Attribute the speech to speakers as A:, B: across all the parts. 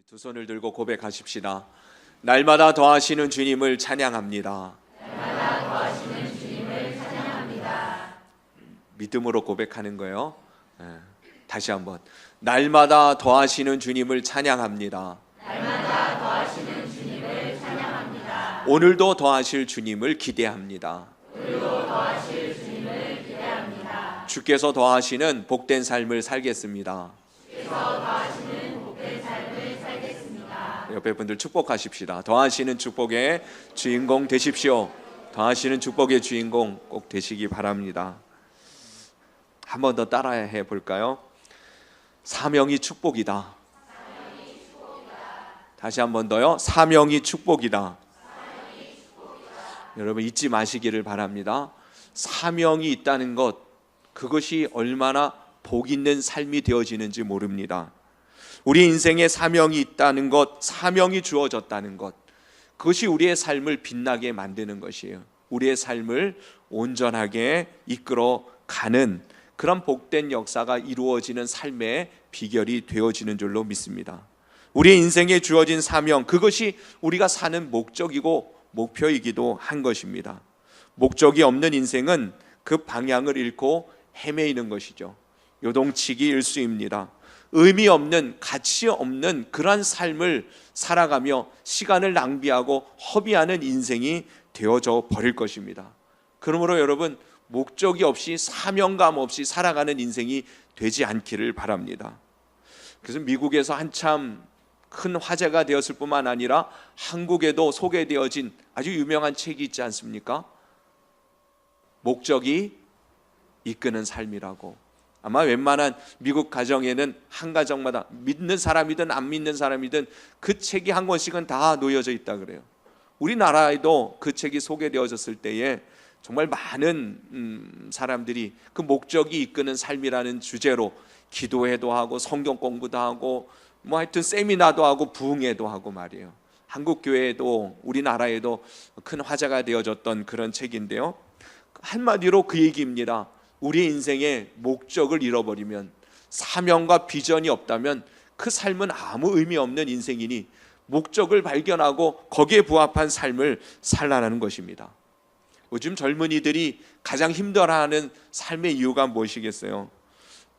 A: 두 손을 들고 고백하십시다. 날마다 더하시는 주님을 찬양합니다.
B: 날마다 더하시는 주님을 찬양합니다.
A: 믿음으로 고백하는 거예요. 다시 한번. 날마다 더하시는 주님을 찬양합니다.
B: 날마다 더하시는 주님을 찬양합니다.
A: 오늘도 더하실 주님을 기대합니다.
B: 오늘도 더하실 주님을 기대합니다.
A: 주께서 더하시는 복된 삶을 살겠습니다.
B: 주께서 더하시는 복된 삶을 살겠습니다.
A: 옆에 분들 축복하십시다. 더하시는 축복의 주인공 되십시오. 더하시는 축복의 주인공 꼭 되시기 바랍니다. 한 번 더 따라해 볼까요? 사명이 축복이다. 다시 한 번 더요. 사명이 축복이다. 여러분 잊지 마시기를 바랍니다. 사명이 있다는 것, 그것이 얼마나 복 있는 삶이 되어지는지 모릅니다. 우리 인생에 사명이 있다는 것, 사명이 주어졌다는 것, 그것이 우리의 삶을 빛나게 만드는 것이에요. 우리의 삶을 온전하게 이끌어 가는 그런 복된 역사가 이루어지는 삶의 비결이 되어지는 줄로 믿습니다. 우리의 인생에 주어진 사명, 그것이 우리가 사는 목적이고 목표이기도 한 것입니다. 목적이 없는 인생은 그 방향을 잃고 헤매이는 것이죠. 요동치기 일수입니다. 의미 없는, 가치 없는 그러한 삶을 살아가며 시간을 낭비하고 허비하는 인생이 되어져 버릴 것입니다. 그러므로 여러분, 목적이 없이 사명감 없이 살아가는 인생이 되지 않기를 바랍니다. 그래서 미국에서 한참 큰 화제가 되었을 뿐만 아니라 한국에도 소개되어진 아주 유명한 책이 있지 않습니까? 목적이 이끄는 삶이라고. 아마 웬만한 미국 가정에는 한 가정마다 믿는 사람이든 안 믿는 사람이든 그 책이 한 권씩은 다 놓여져 있다 그래요. 우리나라에도 그 책이 소개되어졌을 때에 정말 많은 사람들이 그 목적이 이끄는 삶이라는 주제로 기도회도 하고 성경 공부도 하고 뭐 하여튼 세미나도 하고 부흥회도 하고 말이에요. 한국 교회에도 우리나라에도 큰 화제가 되어졌던 그런 책인데요. 한마디로 그 얘기입니다. 우리 인생의 목적을 잃어버리면, 사명과 비전이 없다면 그 삶은 아무 의미 없는 인생이니 목적을 발견하고 거기에 부합한 삶을 살라는 것입니다. 요즘 젊은이들이 가장 힘들어하는 삶의 이유가 무엇이겠어요?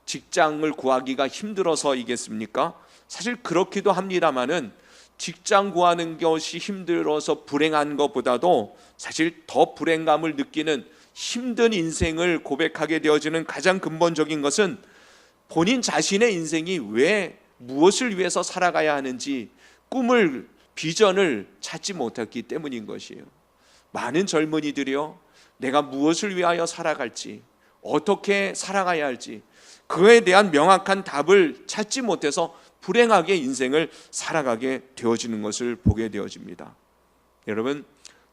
A: 직장을 구하기가 힘들어서이겠습니까? 사실 그렇기도 합니다마는 직장 구하는 것이 힘들어서 불행한 것보다도 사실 더 불행감을 느끼는 힘든 인생을 고백하게 되어지는 가장 근본적인 것은 본인 자신의 인생이 왜 무엇을 위해서 살아가야 하는지 꿈을, 비전을 찾지 못했기 때문인 것이에요. 많은 젊은이들이요, 내가 무엇을 위하여 살아갈지, 어떻게 살아가야 할지 그에 대한 명확한 답을 찾지 못해서 불행하게 인생을 살아가게 되어지는 것을 보게 되어집니다. 여러분,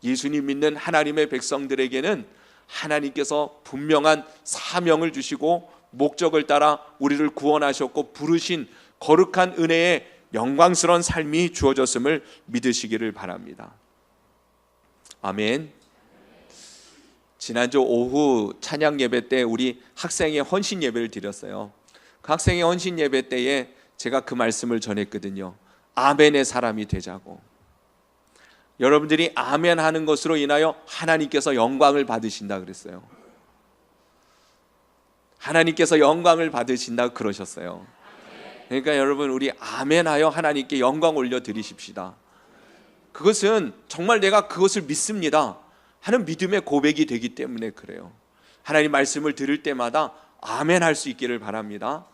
A: 예수님 믿는 하나님의 백성들에게는 하나님께서 분명한 사명을 주시고 목적을 따라 우리를 구원하셨고 부르신 거룩한 은혜의 영광스러운 삶이 주어졌음을 믿으시기를 바랍니다. 아멘. 지난주 오후 찬양 예배 때 우리 학생의 헌신 예배를 드렸어요. 그 학생의 헌신 예배 때에 제가 그 말씀을 전했거든요. 아멘의 사람이 되자고. 여러분들이 아멘 하는 것으로 인하여 하나님께서 영광을 받으신다 그랬어요. 하나님께서 영광을 받으신다 그러셨어요. 그러니까 여러분, 우리 아멘 하여 하나님께 영광 올려 드리십시다. 그것은 정말 내가 그것을 믿습니다 하는 믿음의 고백이 되기 때문에 그래요. 하나님 말씀을 들을 때마다 아멘 할 수 있기를 바랍니다.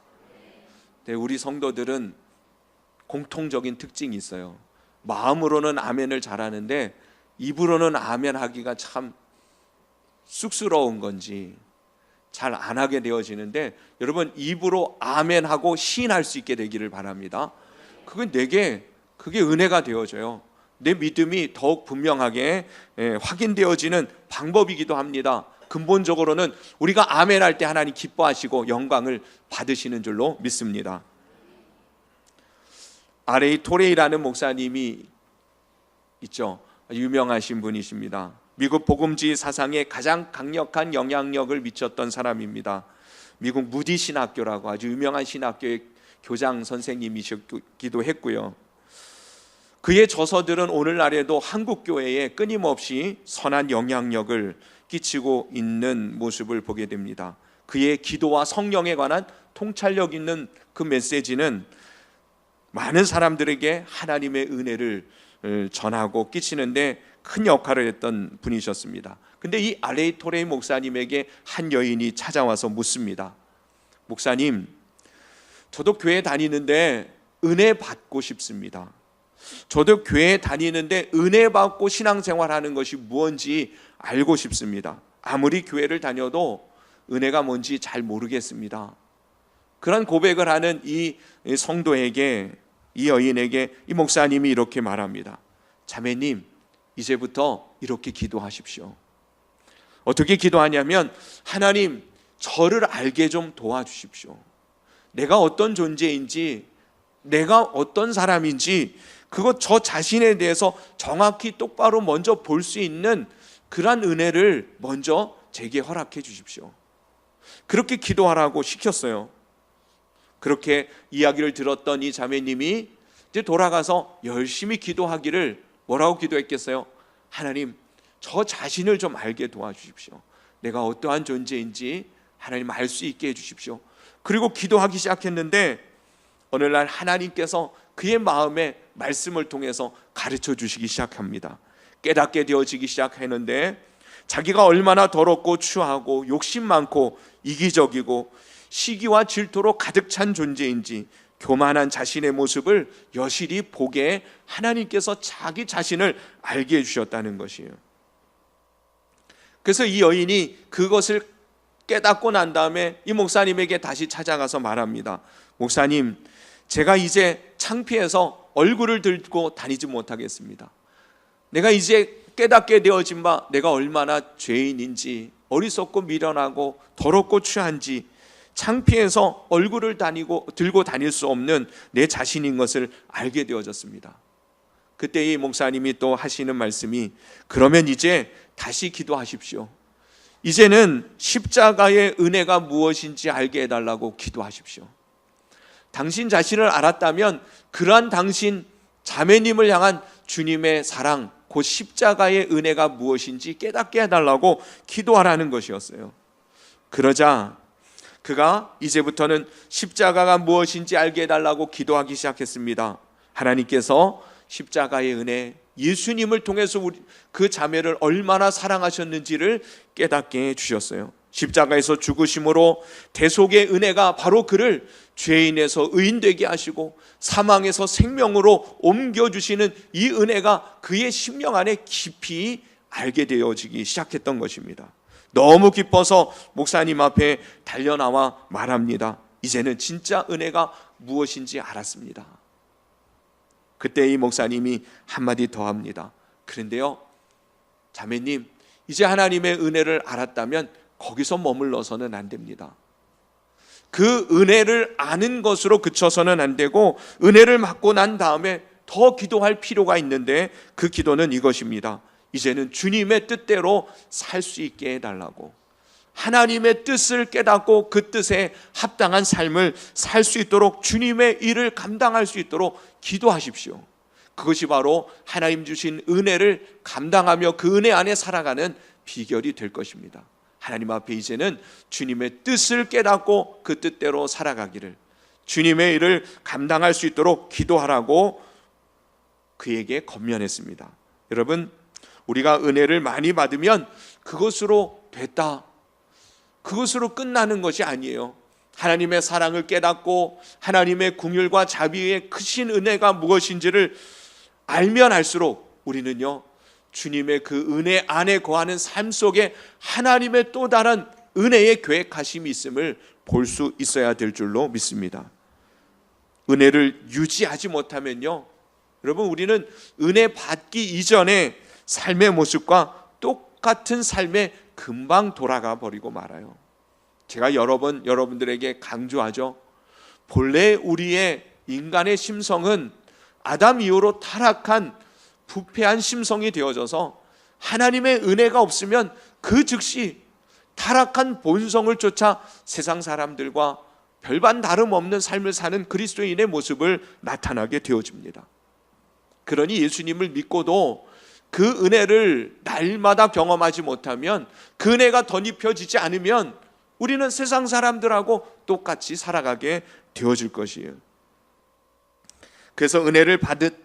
A: 네, 우리 성도들은 공통적인 특징이 있어요. 마음으로는 아멘을 잘하는데 입으로는 아멘 하기가 참 쑥스러운 건지 잘 안 하게 되어지는데, 여러분 입으로 아멘 하고 시인할 수 있게 되기를 바랍니다. 그건 내게 그게 은혜가 되어져요. 내 믿음이 더욱 분명하게 확인되어지는 방법이기도 합니다. 근본적으로는 우리가 아멘 할 때 하나님 기뻐하시고 영광을 받으시는 줄로 믿습니다. R.A. 토레이라는 목사님이 있죠. 유명하신 분이십니다. 미국 복음주의 사상에 가장 강력한 영향력을 미쳤던 사람입니다. 미국 무디 신학교라고 아주 유명한 신학교의 교장 선생님이시기도 했고요. 그의 저서들은 오늘날에도 한국 교회에 끊임없이 선한 영향력을 끼치고 있는 모습을 보게 됩니다. 그의 기도와 성령에 관한 통찰력 있는 그 메시지는 많은 사람들에게 하나님의 은혜를 전하고 끼치는데 큰 역할을 했던 분이셨습니다. 근데 이 알레이 토레이 목사님에게 한 여인이 찾아와서 묻습니다. 목사님, 저도 교회 다니는데 은혜 받고 싶습니다. 저도 교회 다니는데 은혜 받고 신앙생활하는 것이 무엇인지 알고 싶습니다. 아무리 교회를 다녀도 은혜가 뭔지 잘 모르겠습니다. 그런 고백을 하는 이 성도에게, 이 여인에게 이 목사님이 이렇게 말합니다. 자매님, 이제부터 이렇게 기도하십시오. 어떻게 기도하냐면, 하나님, 저를 알게 좀 도와주십시오. 내가 어떤 존재인지, 내가 어떤 사람인지 그것 저 자신에 대해서 정확히 똑바로 먼저 볼 수 있는 그러한 은혜를 먼저 제게 허락해 주십시오. 그렇게 기도하라고 시켰어요. 그렇게 이야기를 들었던 이 자매님이 이제 돌아가서 열심히 기도하기를 뭐라고 기도했겠어요? 하나님, 저 자신을 좀 알게 도와주십시오. 내가 어떠한 존재인지 하나님 알 수 있게 해주십시오. 그리고 기도하기 시작했는데 어느 날 하나님께서 그의 마음에 말씀을 통해서 가르쳐 주시기 시작합니다. 깨닫게 되어지기 시작했는데 자기가 얼마나 더럽고 추하고 욕심 많고 이기적이고 시기와 질투로 가득 찬 존재인지 교만한 자신의 모습을 여실히 보게 하나님께서 자기 자신을 알게 해주셨다는 것이에요. 그래서 이 여인이 그것을 깨닫고 난 다음에 이 목사님에게 다시 찾아가서 말합니다. 목사님, 제가 이제 창피해서 얼굴을 들고 다니지 못하겠습니다. 내가 이제 깨닫게 되어진 바 내가 얼마나 죄인인지, 어리석고 미련하고 더럽고 추한지 창피해서 얼굴을 들고 다닐 수 없는 내 자신인 것을 알게 되어졌습니다. 그때 이 목사님이 또 하시는 말씀이, 그러면 이제 다시 기도하십시오. 이제는 십자가의 은혜가 무엇인지 알게 해달라고 기도하십시오. 당신 자신을 알았다면 그러한 당신 자매님을 향한 주님의 사랑, 그 십자가의 은혜가 무엇인지 깨닫게 해달라고 기도하라는 것이었어요. 그러자 그가 이제부터는 십자가가 무엇인지 알게 해달라고 기도하기 시작했습니다. 하나님께서 십자가의 은혜, 예수님을 통해서 그 자매를 얼마나 사랑하셨는지를 깨닫게 해주셨어요. 십자가에서 죽으심으로 대속의 은혜가 바로 그를 죄인에서 의인되게 하시고 사망에서 생명으로 옮겨주시는 이 은혜가 그의 심령 안에 깊이 알게 되어지기 시작했던 것입니다. 너무 기뻐서 목사님 앞에 달려나와 말합니다. 이제는 진짜 은혜가 무엇인지 알았습니다. 그때 이 목사님이 한마디 더 합니다. 그런데요, 자매님, 이제 하나님의 은혜를 알았다면 거기서 머물러서는 안 됩니다. 그 은혜를 아는 것으로 그쳐서는 안 되고 은혜를 받고 난 다음에 더 기도할 필요가 있는데 그 기도는 이것입니다. 이제는 주님의 뜻대로 살 수 있게 해달라고, 하나님의 뜻을 깨닫고 그 뜻에 합당한 삶을 살 수 있도록 주님의 일을 감당할 수 있도록 기도하십시오. 그것이 바로 하나님 주신 은혜를 감당하며 그 은혜 안에 살아가는 비결이 될 것입니다. 하나님 앞에 이제는 주님의 뜻을 깨닫고 그 뜻대로 살아가기를, 주님의 일을 감당할 수 있도록 기도하라고 그에게 권면했습니다. 여러분, 우리가 은혜를 많이 받으면 그것으로 됐다, 그것으로 끝나는 것이 아니에요. 하나님의 사랑을 깨닫고 하나님의 긍휼과 자비의 크신 은혜가 무엇인지를 알면 알수록 우리는요, 주님의 그 은혜 안에 거하는 삶 속에 하나님의 또 다른 은혜의 계획하심이 있음을 볼 수 있어야 될 줄로 믿습니다. 은혜를 유지하지 못하면요, 여러분, 우리는 은혜 받기 이전에 삶의 모습과 똑같은 삶에 금방 돌아가 버리고 말아요. 제가 여러 번 여러분들에게 강조하죠. 본래 우리의 인간의 심성은 아담 이후로 타락한 부패한 심성이 되어져서 하나님의 은혜가 없으면 그 즉시 타락한 본성을 쫓아 세상 사람들과 별반 다름없는 삶을 사는 그리스도인의 모습을 나타나게 되어집니다. 그러니 예수님을 믿고도 그 은혜를 날마다 경험하지 못하면, 그 은혜가 덧입혀지지 않으면 우리는 세상 사람들하고 똑같이 살아가게 되어질 것이에요. 그래서 은혜를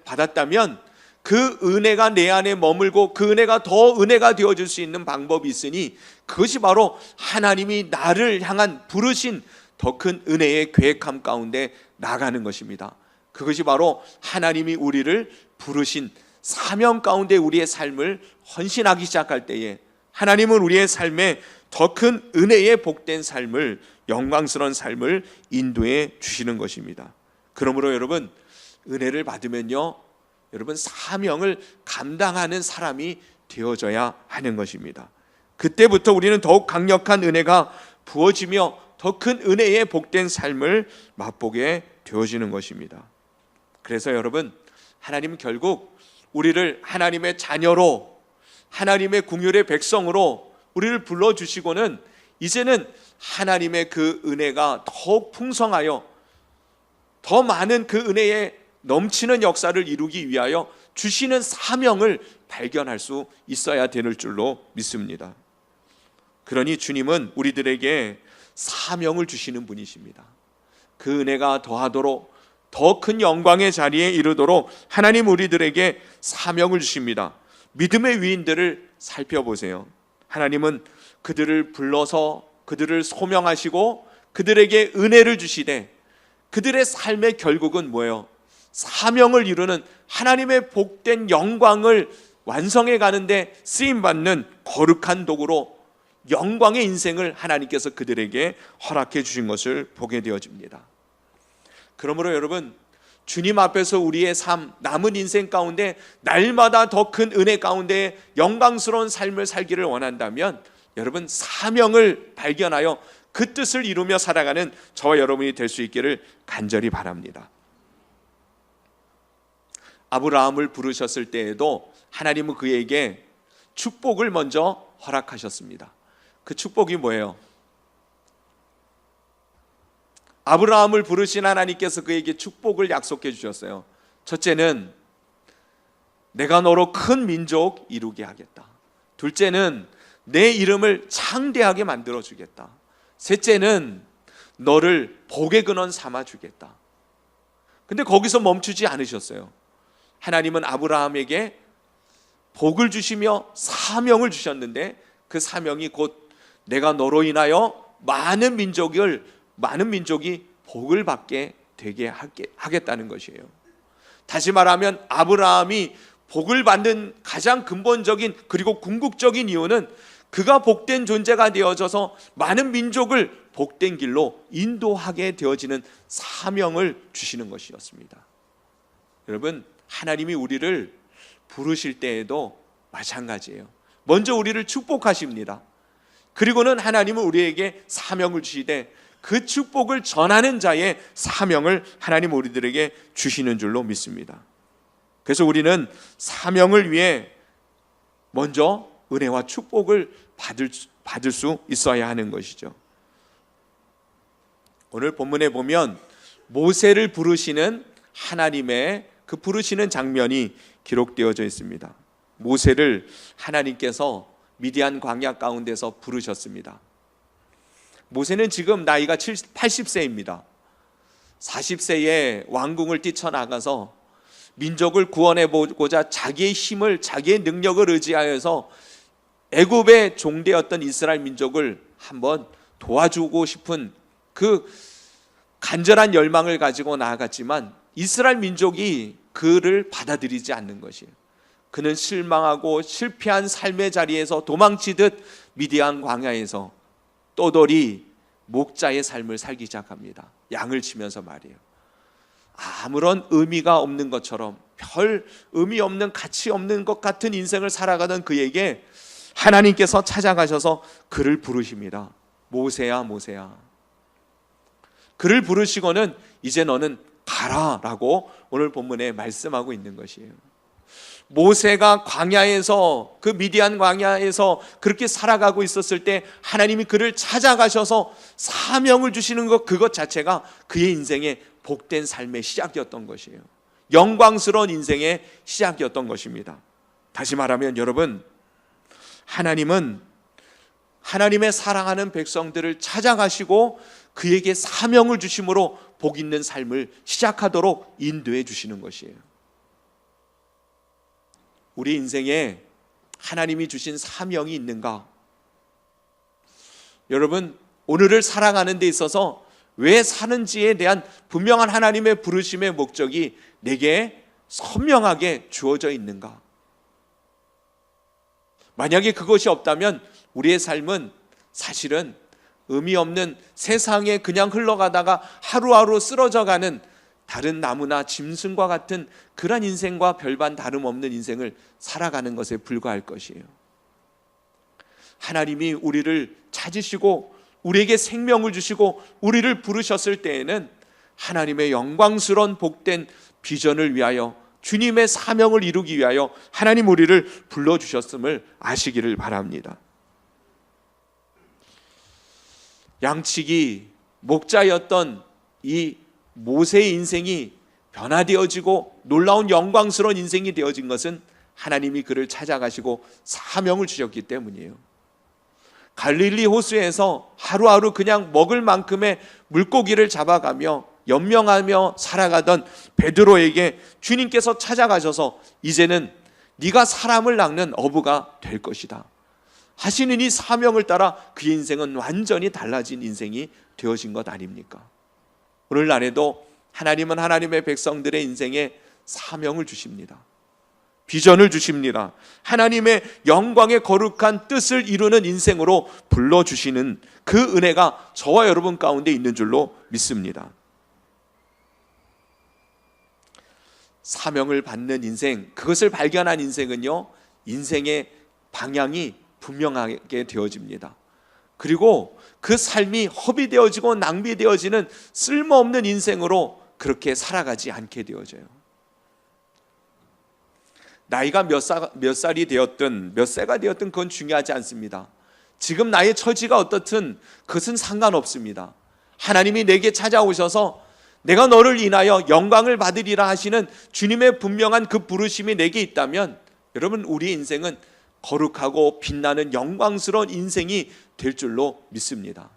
A: 받았다면 그 은혜가 내 안에 머물고 그 은혜가 더 은혜가 되어질 수 있는 방법이 있으니, 그것이 바로 하나님이 나를 향한 부르신 더 큰 은혜의 계획함 가운데 나가는 것입니다. 그것이 바로 하나님이 우리를 부르신 사명 가운데 우리의 삶을 헌신하기 시작할 때에 하나님은 우리의 삶에 더 큰 은혜의 복된 삶을, 영광스러운 삶을 인도해 주시는 것입니다. 그러므로 여러분, 은혜를 받으면요, 여러분 사명을 감당하는 사람이 되어져야 하는 것입니다. 그때부터 우리는 더욱 강력한 은혜가 부어지며 더 큰 은혜의 복된 삶을 맛보게 되어지는 것입니다. 그래서 여러분, 하나님은 결국 우리를 하나님의 자녀로, 하나님의 궁율의 백성으로 우리를 불러주시고는 이제는 하나님의 그 은혜가 더욱 풍성하여 더 많은 그 은혜의 넘치는 역사를 이루기 위하여 주시는 사명을 발견할 수 있어야 되는 줄로 믿습니다. 그러니 주님은 우리들에게 사명을 주시는 분이십니다. 그 은혜가 더하도록, 더 큰 영광의 자리에 이르도록 하나님 우리들에게 사명을 주십니다. 믿음의 위인들을 살펴보세요. 하나님은 그들을 불러서 그들을 소명하시고 그들에게 은혜를 주시되, 그들의 삶의 결국은 뭐예요? 사명을 이루는 하나님의 복된 영광을 완성해 가는데 쓰임받는 거룩한 도구로 영광의 인생을 하나님께서 그들에게 허락해 주신 것을 보게 되어집니다. 그러므로 여러분, 주님 앞에서 우리의 삶, 남은 인생 가운데 날마다 더 큰 은혜 가운데 영광스러운 삶을 살기를 원한다면 여러분, 사명을 발견하여 그 뜻을 이루며 살아가는 저와 여러분이 될 수 있기를 간절히 바랍니다. 아브라함을 부르셨을 때에도 하나님은 그에게 축복을 먼저 허락하셨습니다. 그 축복이 뭐예요? 아브라함을 부르신 하나님께서 그에게 축복을 약속해 주셨어요. 첫째는 내가 너로 큰 민족 이루게 하겠다. 둘째는 내 이름을 창대하게 만들어 주겠다. 셋째는 너를 복의 근원 삼아 주겠다. 근데 거기서 멈추지 않으셨어요. 하나님은 아브라함에게 복을 주시며 사명을 주셨는데, 그 사명이 곧 내가 너로 인하여 많은 민족이 복을 받게 되게 하겠다는 것이에요. 다시 말하면 아브라함이 복을 받는 가장 근본적인 그리고 궁극적인 이유는 그가 복된 존재가 되어져서 많은 민족을 복된 길로 인도하게 되어지는 사명을 주시는 것이었습니다. 여러분, 하나님이 우리를 부르실 때에도 마찬가지예요. 먼저 우리를 축복하십니다. 그리고는 하나님은 우리에게 사명을 주시되 그 축복을 전하는 자의 사명을 하나님 우리들에게 주시는 줄로 믿습니다. 그래서 우리는 사명을 위해 먼저 은혜와 축복을 받을 수 있어야 하는 것이죠. 오늘 본문에 보면 모세를 부르시는 하나님의 그 부르시는 장면이 기록되어져 있습니다. 모세를 하나님께서 미디안 광야 가운데서 부르셨습니다. 모세는 지금 나이가 80세입니다. 40세에 왕궁을 뛰쳐나가서 민족을 구원해 보고자 자기의 힘을, 자기의 능력을 의지하여서 애굽의 종되었던 이스라엘 민족을 한번 도와주고 싶은 그 간절한 열망을 가지고 나아갔지만 이스라엘 민족이 그를 받아들이지 않는 것이에요. 그는 실망하고 실패한 삶의 자리에서 도망치듯 미디안 광야에서 떠돌이 목자의 삶을 살기 시작합니다. 양을 치면서 말이에요. 아무런 의미가 없는 것처럼, 별 의미 없는, 가치 없는 것 같은 인생을 살아가던 그에게 하나님께서 찾아가셔서 그를 부르십니다. 모세야, 모세야. 그를 부르시고는 이제 너는 가라라고 오늘 본문에 말씀하고 있는 것이에요. 모세가 광야에서, 그 미디안 광야에서 그렇게 살아가고 있었을 때 하나님이 그를 찾아가셔서 사명을 주시는 것, 그것 자체가 그의 인생의 복된 삶의 시작이었던 것이에요. 영광스러운 인생의 시작이었던 것입니다. 다시 말하면 여러분, 하나님은 하나님의 사랑하는 백성들을 찾아가시고 그에게 사명을 주심으로 복 있는 삶을 시작하도록 인도해 주시는 것이에요. 우리 인생에 하나님이 주신 사명이 있는가? 여러분, 오늘을 살아가는 데 있어서 왜 사는지에 대한 분명한 하나님의 부르심의 목적이 내게 선명하게 주어져 있는가? 만약에 그것이 없다면 우리의 삶은 사실은 의미 없는 세상에 그냥 흘러가다가 하루하루 쓰러져가는 다른 나무나 짐승과 같은 그런 인생과 별반 다름없는 인생을 살아가는 것에 불과할 것이에요. 하나님이 우리를 찾으시고 우리에게 생명을 주시고 우리를 부르셨을 때에는 하나님의 영광스러운 복된 비전을 위하여, 주님의 사명을 이루기 위하여 하나님 우리를 불러주셨음을 아시기를 바랍니다. 양치기 목자였던 이 모세의 인생이 변화되어지고 놀라운 영광스러운 인생이 되어진 것은 하나님이 그를 찾아가시고 사명을 주셨기 때문이에요. 갈릴리 호수에서 하루하루 그냥 먹을 만큼의 물고기를 잡아가며 연명하며 살아가던 베드로에게 주님께서 찾아가셔서 이제는 네가 사람을 낚는 어부가 될 것이다 하시는 이 사명을 따라 그 인생은 완전히 달라진 인생이 되어진 것 아닙니까? 오늘날에도 하나님은 하나님의 백성들의 인생에 사명을 주십니다. 비전을 주십니다. 하나님의 영광의 거룩한 뜻을 이루는 인생으로 불러주시는 그 은혜가 저와 여러분 가운데 있는 줄로 믿습니다. 사명을 받는 인생, 그것을 발견한 인생은요, 인생의 방향이 분명하게 되어집니다. 그리고 그 삶이 허비되어지고 낭비되어지는 쓸모없는 인생으로 그렇게 살아가지 않게 되어져요. 나이가 몇 살이 되었든 몇 세가 되었든 그건 중요하지 않습니다. 지금 나의 처지가 어떻든 그것은 상관없습니다. 하나님이 내게 찾아오셔서 내가 너를 인하여 영광을 받으리라 하시는 주님의 분명한 그 부르심이 내게 있다면 여러분, 우리의 인생은 거룩하고 빛나는 영광스러운 인생이 될 줄로 믿습니다.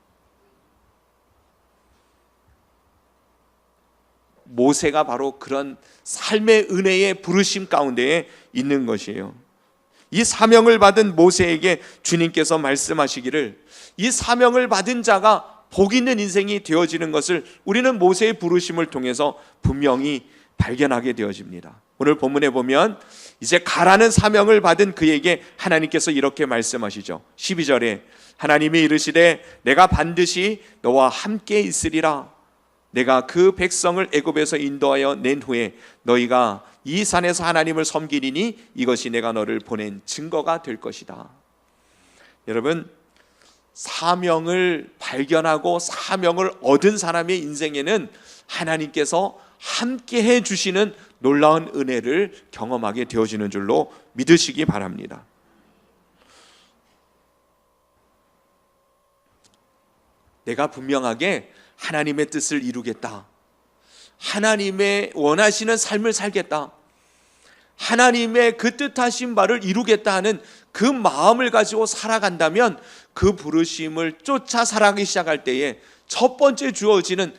A: 모세가 바로 그런 삶의 은혜의 부르심 가운데에 있는 것이에요. 이 사명을 받은 모세에게 주님께서 말씀하시기를 이 사명을 받은 자가 복 있는 인생이 되어지는 것을 우리는 모세의 부르심을 통해서 분명히 발견하게 되어집니다. 오늘 본문에 보면 이제 가라는 사명을 받은 그에게 하나님께서 이렇게 말씀하시죠. 12절에 하나님이 이르시되 내가 반드시 너와 함께 있으리라. 내가 그 백성을 애굽에서 인도하여 낸 후에 너희가 이 산에서 하나님을 섬기리니 이것이 내가 너를 보낸 증거가 될 것이다. 여러분, 사명을 발견하고 사명을 얻은 사람의 인생에는 하나님께서 함께 해주시는 놀라운 은혜를 경험하게 되어지는 줄로 믿으시기 바랍니다. 내가 분명하게 하나님의 뜻을 이루겠다, 하나님의 원하시는 삶을 살겠다, 하나님의 그 뜻하신 바를 이루겠다 하는 그 마음을 가지고 살아간다면 그 부르심을 쫓아 살아가기 시작할 때에 첫 번째 주어지는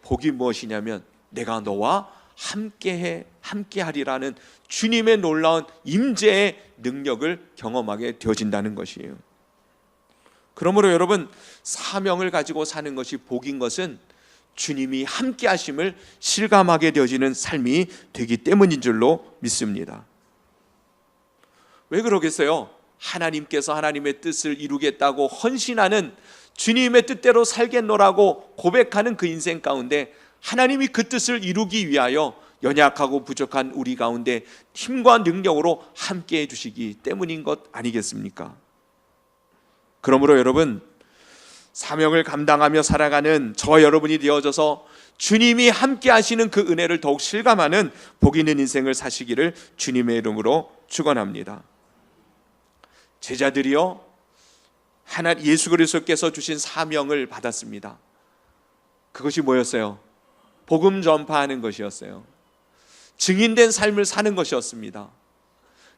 A: 복이 무엇이냐면 내가 너와 함께하리라는 주님의 놀라운 임재의 능력을 경험하게 되어진다는 것이에요. 그러므로 여러분, 사명을 가지고 사는 것이 복인 것은 주님이 함께 하심을 실감하게 되어지는 삶이 되기 때문인 줄로 믿습니다. 왜 그러겠어요? 하나님께서 하나님의 뜻을 이루겠다고 헌신하는, 주님의 뜻대로 살겠노라고 고백하는 그 인생 가운데 하나님이 그 뜻을 이루기 위하여 연약하고 부족한 우리 가운데 힘과 능력으로 함께 해주시기 때문인 것 아니겠습니까? 그러므로 여러분, 사명을 감당하며 살아가는 저와 여러분이 되어져서 주님이 함께 하시는 그 은혜를 더욱 실감하는 복 있는 인생을 사시기를 주님의 이름으로 축원합니다. 제자들이요, 예수 그리스도께서 주신 사명을 받았습니다. 그것이 뭐였어요? 복음 전파하는 것이었어요. 증인된 삶을 사는 것이었습니다.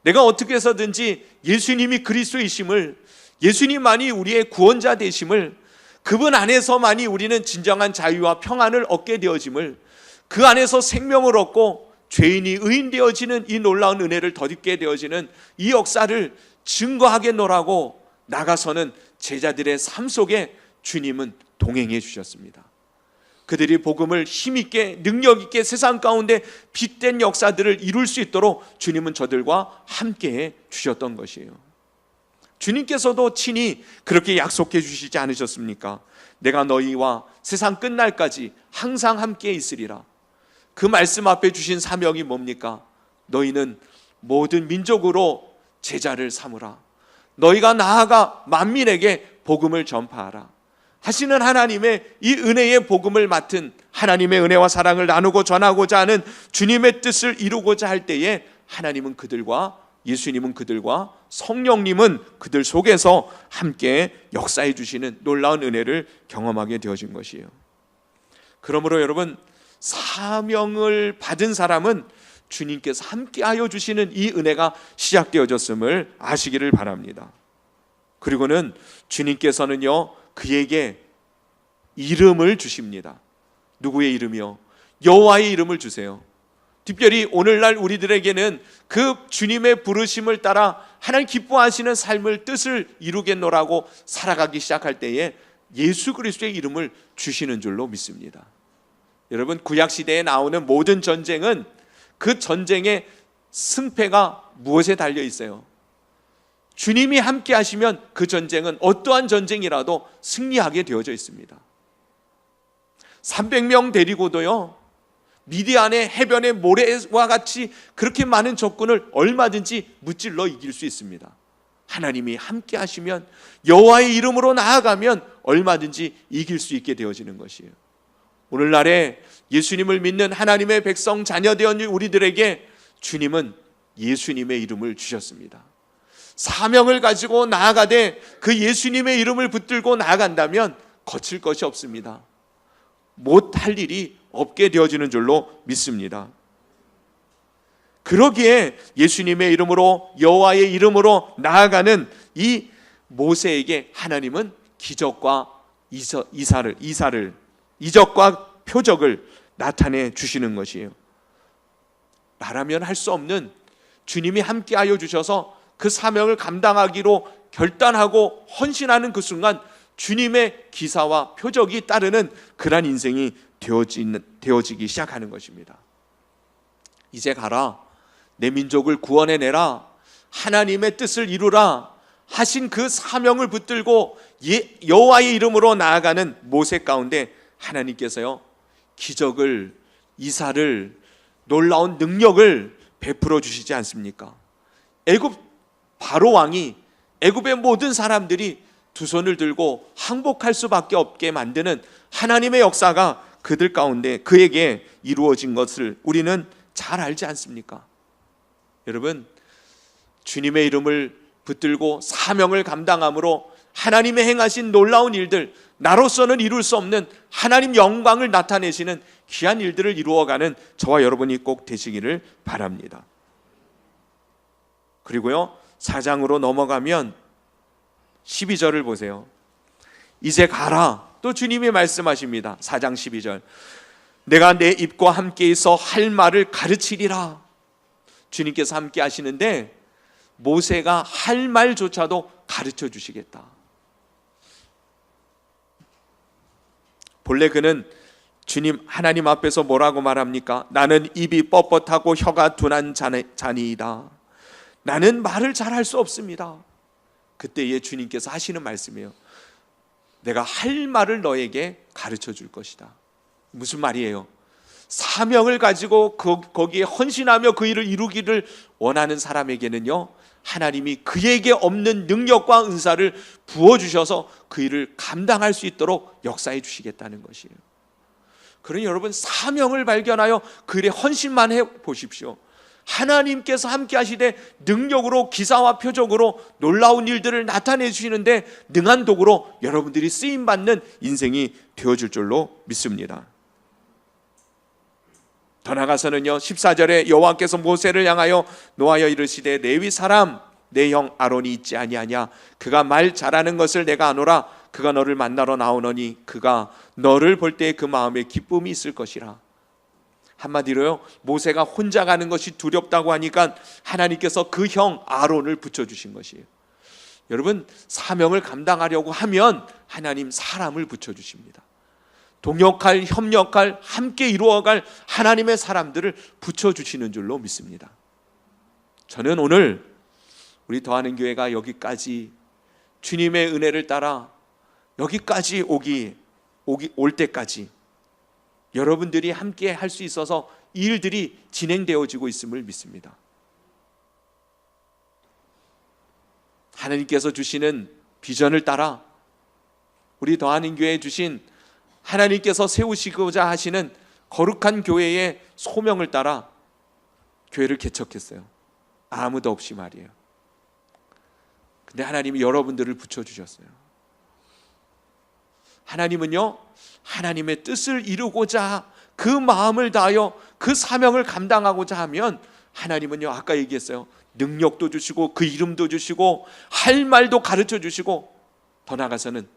A: 내가 어떻게 해서든지 예수님이 그리스도이심을, 예수님만이 우리의 구원자 되심을, 그분 안에서만이 우리는 진정한 자유와 평안을 얻게 되어짐을, 그 안에서 생명을 얻고 죄인이 의인 되어지는 이 놀라운 은혜를 덧입게 되어지는 이 역사를 증거하겠노라고 나가서는 제자들의 삶 속에 주님은 동행해 주셨습니다. 그들이 복음을 힘있게 능력있게 세상 가운데 빛된 역사들을 이룰 수 있도록 주님은 저들과 함께해 주셨던 것이에요. 주님께서도 친히 그렇게 약속해 주시지 않으셨습니까? 내가 너희와 세상 끝날까지 항상 함께 있으리라. 그 말씀 앞에 주신 사명이 뭡니까? 너희는 모든 민족으로 제자를 삼으라. 너희가 나아가 만민에게 복음을 전파하라 하시는 하나님의 이 은혜의 복음을 맡은, 하나님의 은혜와 사랑을 나누고 전하고자 하는 주님의 뜻을 이루고자 할 때에 하나님은 그들과, 예수님은 그들과, 성령님은 그들 속에서 함께 역사해 주시는 놀라운 은혜를 경험하게 되어진 것이에요. 그러므로 여러분, 사명을 받은 사람은 주님께서 함께하여 주시는 이 은혜가 시작되어졌음을 아시기를 바랍니다. 그리고는 주님께서는요, 그에게 이름을 주십니다. 누구의 이름이요? 여호와의 이름을 주세요. 특별히 오늘날 우리들에게는 그 주님의 부르심을 따라 하나님 기뻐하시는 삶을, 뜻을 이루겠노라고 살아가기 시작할 때에 예수 그리스도의 이름을 주시는 줄로 믿습니다. 여러분, 구약시대에 나오는 모든 전쟁은 그 전쟁의 승패가 무엇에 달려 있어요? 주님이 함께 하시면 그 전쟁은 어떠한 전쟁이라도 승리하게 되어져 있습니다. 300명 데리고도요, 미디안의 해변의 모래와 같이 그렇게 많은 적군을 얼마든지 무찔러 이길 수 있습니다. 하나님이 함께 하시면, 여호와의 이름으로 나아가면 얼마든지 이길 수 있게 되어지는 것이에요. 오늘날에 예수님을 믿는 하나님의 백성 자녀되었는 우리들에게 주님은 예수님의 이름을 주셨습니다. 사명을 가지고 나아가되 그 예수님의 이름을 붙들고 나아간다면 거칠 것이 없습니다. 못할 일이 없게 되어지는 줄로 믿습니다. 그러기에 예수님의 이름으로, 여호와의 이름으로 나아가는 이 모세에게 하나님은 기적과 이적과 표적을 나타내 주시는 것이에요. 말하면 할 수 없는, 주님이 함께하여 주셔서 그 사명을 감당하기로 결단하고 헌신하는 그 순간 주님의 기사와 표적이 따르는 그러한 인생이 되어지기 시작하는 것입니다. 이제 가라, 내 민족을 구원해내라, 하나님의 뜻을 이루라 하신 그 사명을 붙들고 여호와의 이름으로 나아가는 모세 가운데 하나님께서요, 기적을, 이사를, 놀라운 능력을 베풀어 주시지 않습니까? 애굽 바로 왕이, 애굽의 모든 사람들이 두 손을 들고 항복할 수밖에 없게 만드는 하나님의 역사가 그들 가운데, 그에게 이루어진 것을 우리는 잘 알지 않습니까? 여러분, 주님의 이름을 붙들고 사명을 감당함으로 하나님의 행하신 놀라운 일들, 나로서는 이룰 수 없는 하나님 영광을 나타내시는 귀한 일들을 이루어가는 저와 여러분이 꼭 되시기를 바랍니다. 그리고요, 4장으로 넘어가면 12절을 보세요. 이제 가라, 또 주님이 말씀하십니다. 4장 12절, 내가 내 입과 함께 있어 할 말을 가르치리라. 주님께서 함께 하시는데 모세가 할 말조차도 가르쳐 주시겠다. 본래 그는 주님 하나님 앞에서 뭐라고 말합니까? 나는 입이 뻣뻣하고 혀가 둔한 자니이다. 나는 말을 잘할 수 없습니다. 그때에 주님께서 하시는 말씀이에요. 내가 할 말을 너에게 가르쳐 줄 것이다. 무슨 말이에요? 사명을 가지고 거기에 헌신하며 그 일을 이루기를 원하는 사람에게는요, 하나님이 그에게 없는 능력과 은사를 부어주셔서 그 일을 감당할 수 있도록 역사해 주시겠다는 것이에요. 그러니 여러분, 사명을 발견하여 그 일에 헌신만 해보십시오. 하나님께서 함께 하시되 능력으로, 기사와 표적으로 놀라운 일들을 나타내 주시는데 능한 도구로 여러분들이 쓰임받는 인생이 되어줄 줄로 믿습니다. 더 나아가서는요 14절에 여호와께서 모세를 향하여 노하여 이르시되 레위 사람 내 형 아론이 있지 아니하냐 그가 말 잘하는 것을 내가 아노라 그가 너를 만나러 나오노니 그가 너를 볼 때 그 마음에 기쁨이 있을 것이라. 한마디로요 모세가 혼자 가는 것이 두렵다고 하니까 하나님께서 그 형 아론을 붙여주신 것이에요. 여러분 사명을 감당하려고 하면 하나님 사람을 붙여주십니다. 동역할, 협력할, 함께 이루어갈 하나님의 사람들을 붙여주시는 줄로 믿습니다. 저는 오늘 우리 더하는 교회가 여기까지 주님의 은혜를 따라 여기까지 올 때까지 여러분들이 함께 할 수 있어서 이 일들이 진행되어지고 있음을 믿습니다. 하나님께서 주시는 비전을 따라 우리 더하는 교회에 주신 하나님께서 세우시고자 하시는 거룩한 교회의 소명을 따라 교회를 개척했어요. 아무도 없이 말이에요. 근데 하나님이 여러분들을 붙여주셨어요. 하나님은요 하나님의 뜻을 이루고자 그 마음을 다하여 그 사명을 감당하고자 하면 하나님은요 아까 얘기했어요. 능력도 주시고 그 이름도 주시고 할 말도 가르쳐 주시고 더 나아가서는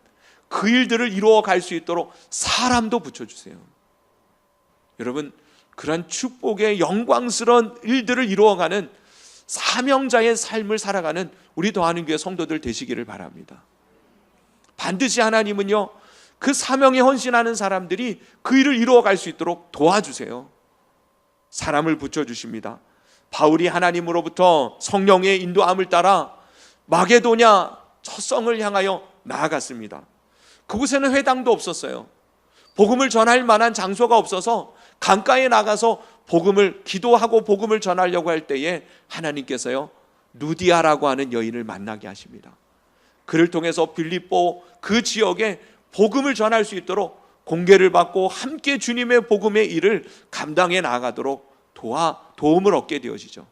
A: 그 일들을 이루어 갈 수 있도록 사람도 붙여주세요. 여러분 그런 축복의 영광스러운 일들을 이루어가는 사명자의 삶을 살아가는 우리 더하는 교회 성도들 되시기를 바랍니다. 반드시 하나님은요 그 사명에 헌신하는 사람들이 그 일을 이루어갈 수 있도록 도와주세요. 사람을 붙여주십니다. 바울이 하나님으로부터 성령의 인도함을 따라 마게도냐 첫성을 향하여 나아갔습니다. 그곳에는 회당도 없었어요. 복음을 전할 만한 장소가 없어서 강가에 나가서 복음을 기도하고 복음을 전하려고 할 때에 하나님께서요 루디아라고 하는 여인을 만나게 하십니다. 그를 통해서 빌립보 그 지역에 복음을 전할 수 있도록 공개를 받고 함께 주님의 복음의 일을 감당해 나가도록 도움을 얻게 되어지죠.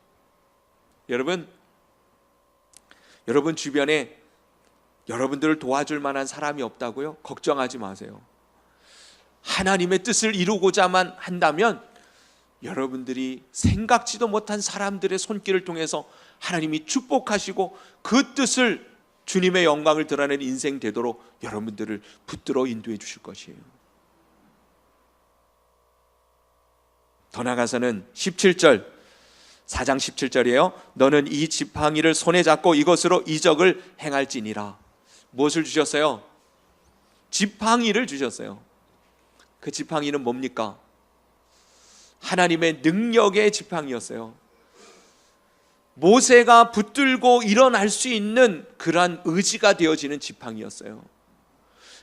A: 여러분 주변에 여러분들을 도와줄 만한 사람이 없다고요? 걱정하지 마세요. 하나님의 뜻을 이루고자만 한다면 여러분들이 생각지도 못한 사람들의 손길을 통해서 하나님이 축복하시고 그 뜻을 주님의 영광을 드러내는 인생 되도록 여러분들을 붙들어 인도해 주실 것이에요. 더 나아가서는 17절 4장 17절이에요. 너는 이 지팡이를 손에 잡고 이것으로 이적을 행할지니라. 무엇을 주셨어요? 지팡이를 주셨어요. 그 지팡이는 뭡니까? 하나님의 능력의 지팡이였어요. 모세가 붙들고 일어날 수 있는 그러한 의지가 되어지는 지팡이였어요.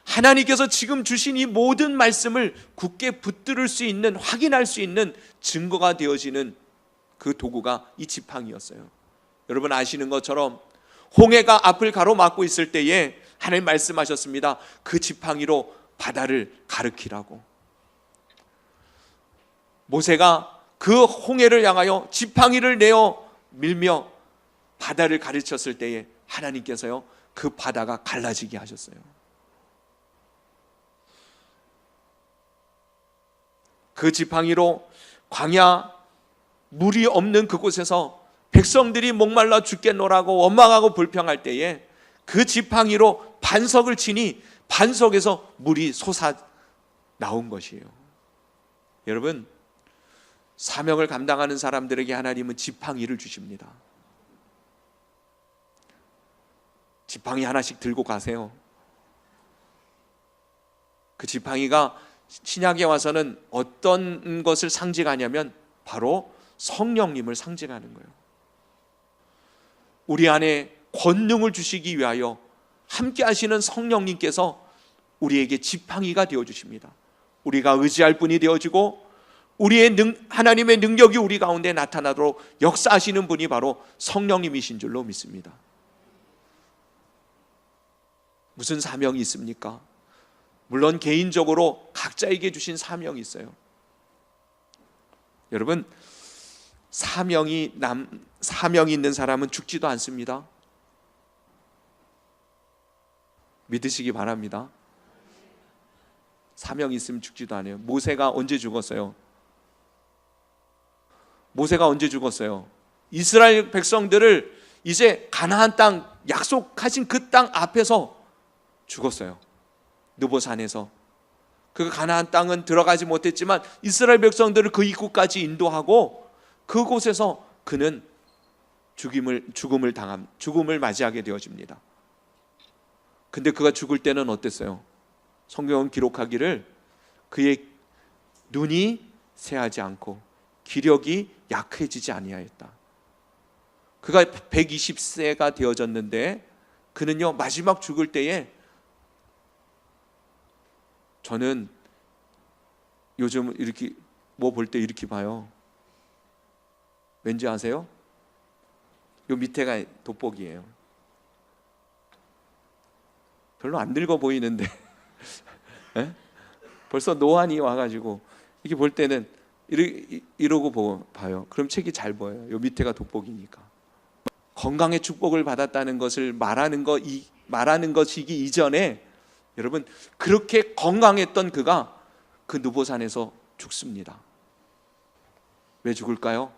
A: 하나님께서 지금 주신 이 모든 말씀을 굳게 붙들을 수 있는, 확인할 수 있는 증거가 되어지는 그 도구가 이 지팡이였어요. 여러분 아시는 것처럼 홍해가 앞을 가로막고 있을 때에 하나님 말씀하셨습니다. 그 지팡이로 바다를 가르키라고. 모세가 그 홍해를 향하여 지팡이를 내어 밀며 바다를 가르쳤을 때에 하나님께서요 그 바다가 갈라지게 하셨어요. 그 지팡이로 광야 물이 없는 그곳에서 백성들이 목말라 죽겠노라고 원망하고 불평할 때에 그 지팡이로 반석을 치니 반석에서 물이 솟아 나온 것이에요. 여러분 사명을 감당하는 사람들에게 하나님은 지팡이를 주십니다. 지팡이 하나씩 들고 가세요. 그 지팡이가 신약에 와서는 어떤 것을 상징하냐면 바로 성령님을 상징하는 거예요. 우리 안에 권능을 주시기 위하여 함께 하시는 성령님께서 우리에게 지팡이가 되어주십니다. 우리가 의지할 분이 되어지고 우리의 하나님의 능력이 우리 가운데 나타나도록 역사하시는 분이 바로 성령님이신 줄로 믿습니다. 무슨 사명이 있습니까? 물론 개인적으로 각자에게 주신 사명이 있어요. 여러분 사명이 있는 사람은 죽지도 않습니다. 믿으시기 바랍니다. 사명이 있으면 죽지도 않아요. 모세가 언제 죽었어요? 모세가 언제 죽었어요? 이스라엘 백성들을 이제 가나안 땅, 약속하신 그 땅 앞에서 죽었어요. 느보산에서. 그 가나안 땅은 들어가지 못했지만 이스라엘 백성들을 그 입구까지 인도하고 그곳에서 그는 죽음을 맞이하게 되어집니다. 근데 그가 죽을 때는 어땠어요? 성경은 기록하기를 그의 눈이 새하지 않고 기력이 약해지지 아니하였다. 그가 120세가 되어졌는데 그는요, 마지막 죽을 때에, 저는 요즘 이렇게 뭐 볼 때 이렇게 봐요. 왠지 아세요? 요 밑에가 돋보기예요. 별로 안 늙어 보이는데 벌써 노안이 와가지고 이렇게 볼 때는 이러고 봐요. 그럼 책이 잘 보여요. 요 밑에가 돋보기니까. 건강의 축복을 받았다는 것을 말하는 것이기 이전에, 여러분, 그렇게 건강했던 그가 그 느보산에서 죽습니다. 왜 죽을까요?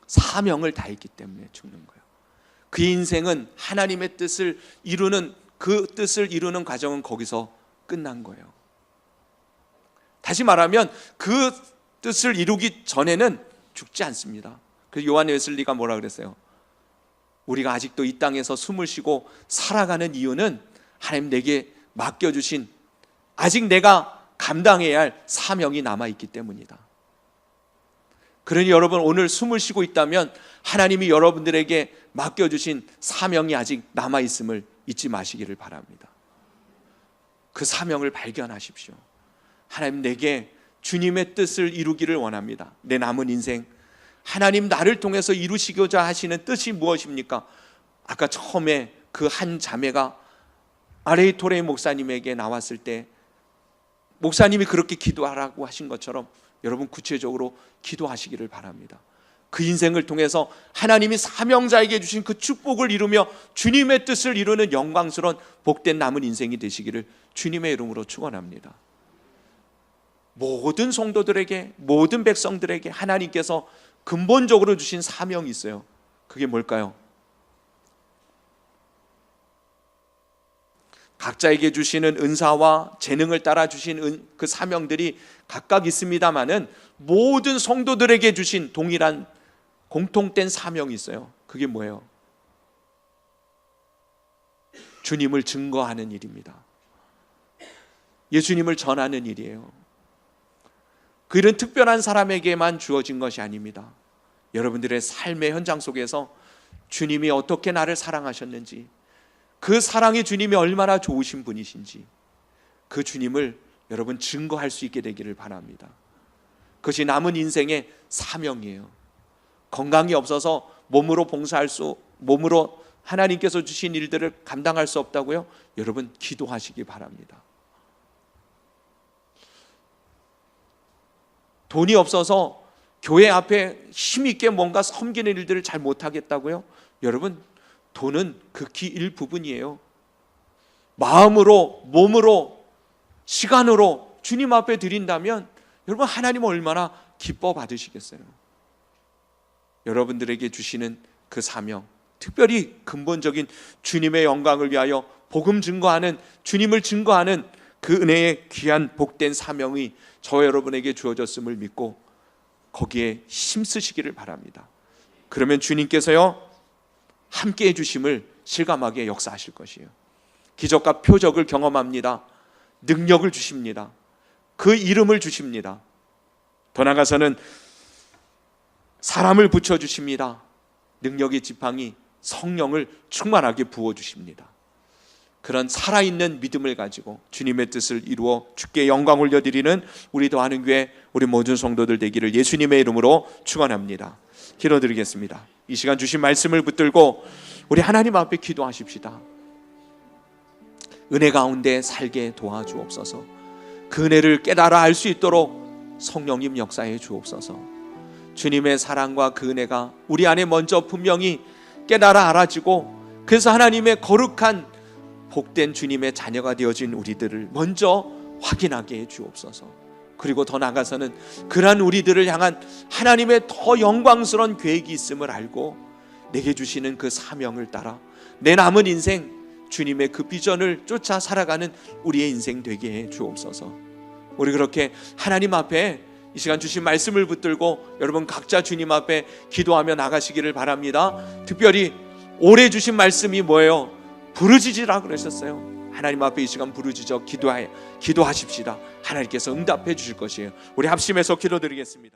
A: 사명을 다했기 때문에 죽는 거예요. 그 인생은 하나님의 뜻을 이루는, 그 뜻을 이루는 과정은 거기서 끝난 거예요. 다시 말하면 그 뜻을 이루기 전에는 죽지 않습니다. 그래서 요한 웨슬리가 뭐라 그랬어요? 우리가 아직도 이 땅에서 숨을 쉬고 살아가는 이유는 하나님 내게 맡겨주신, 아직 내가 감당해야 할 사명이 남아있기 때문이다. 그러니 여러분, 오늘 숨을 쉬고 있다면 하나님이 여러분들에게 맡겨주신 사명이 아직 남아있음을 잊지 마시기를 바랍니다. 그 사명을 발견하십시오. 하나님, 내게 주님의 뜻을 이루기를 원합니다. 내 남은 인생 하나님 나를 통해서 이루시고자 하시는 뜻이 무엇입니까? 아까 처음에 그 한 자매가 아레이 토레이 목사님에게 나왔을 때 목사님이 그렇게 기도하라고 하신 것처럼 여러분 구체적으로 기도하시기를 바랍니다. 그 인생을 통해서 하나님이 사명자에게 주신 그 축복을 이루며 주님의 뜻을 이루는 영광스러운 복된 남은 인생이 되시기를 주님의 이름으로 축원합니다. 모든 성도들에게, 모든 백성들에게 하나님께서 근본적으로 주신 사명이 있어요. 그게 뭘까요? 각자에게 주시는 은사와 재능을 따라 주신 그 사명들이 각각 있습니다마는 모든 성도들에게 주신 동일한 공통된 사명이 있어요. 그게 뭐예요? 주님을 증거하는 일입니다. 예수님을 전하는 일이에요. 그 일은 특별한 사람에게만 주어진 것이 아닙니다. 여러분들의 삶의 현장 속에서 주님이 어떻게 나를 사랑하셨는지, 그 사랑의 주님이 얼마나 좋으신 분이신지, 그 주님을 여러분 증거할 수 있게 되기를 바랍니다. 그것이 남은 인생의 사명이에요. 건강이 없어서 몸으로 하나님께서 주신 일들을 감당할 수 없다고요? 여러분 기도하시기 바랍니다. 돈이 없어서 교회 앞에 힘있게 뭔가 섬기는 일들을 잘 못하겠다고요? 여러분, 돈은 극히 일부분이에요. 마음으로, 몸으로, 시간으로 주님 앞에 드린다면 여러분 하나님 얼마나 기뻐 받으시겠어요? 여러분들에게 주시는 그 사명, 특별히 근본적인 주님의 영광을 위하여 복음 증거하는, 주님을 증거하는 그 은혜의 귀한 복된 사명이 저와 여러분에게 주어졌음을 믿고 거기에 힘쓰시기를 바랍니다. 그러면 주님께서요 함께 해주심을 실감하게 역사하실 것이에요. 기적과 표적을 경험합니다. 능력을 주십니다. 그 이름을 주십니다. 더 나아가서는 사람을 붙여주십니다. 능력의 지팡이 성령을 충만하게 부어주십니다. 그런 살아있는 믿음을 가지고 주님의 뜻을 이루어 주께 영광 올려드리는 우리 더하는 교회 우리 모든 성도들 되기를 예수님의 이름으로 축원합니다. 기도드리겠습니다. 이 시간 주신 말씀을 붙들고 우리 하나님 앞에 기도하십시다. 은혜 가운데 살게 도와주옵소서. 그 은혜를 깨달아 알 수 있도록 성령님 역사해 주옵소서. 주님의 사랑과 그 은혜가 우리 안에 먼저 분명히 깨달아 알아지고, 그래서 하나님의 거룩한 복된 주님의 자녀가 되어진 우리들을 먼저 확인하게 해 주옵소서. 그리고 더 나아가서는 그러한 우리들을 향한 하나님의 더 영광스러운 계획이 있음을 알고 내게 주시는 그 사명을 따라 내 남은 인생 주님의 그 비전을 쫓아 살아가는 우리의 인생 되게 해 주옵소서. 우리 그렇게 하나님 앞에 이 시간 주신 말씀을 붙들고 여러분 각자 주님 앞에 기도하며 나가시기를 바랍니다. 특별히 올해 주신 말씀이 뭐예요? 부르짖으라 그러셨어요. 하나님 앞에 이 시간 부르짖어 기도하십시다. 하나님께서 응답해 주실 것이에요. 우리 합심해서 기도드리겠습니다.